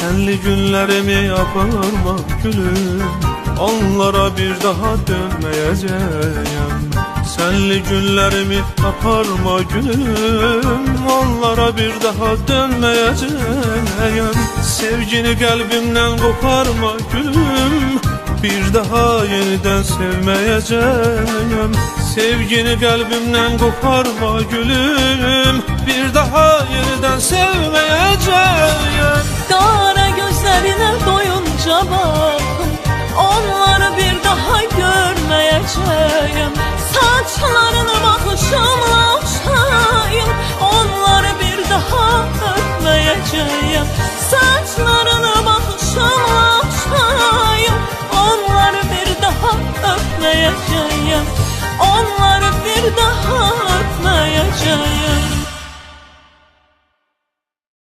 Senli günlerimi aparma gülüm, onlara bir daha dönmeyeceğim. Senli günlerimi aparma gülüm, onlara bir daha dönmeyeceğim. Sevgini kalbimden koparma gülüm, bir daha yeniden sevmeyeceğim. Sevgini kalbimden koparma gülüm, bir daha yeniden sevmeyeceğim. Kara gözlerine doyunca bakın, onları bir daha görmeyeceğim. Saçlarını bakışımla okşayım, onları bir daha öpmeyeceğim. Saçlarını bakışımla okşayım, onları bir daha öpmeyeceğim. Onları bir daha öpmeyeceğim.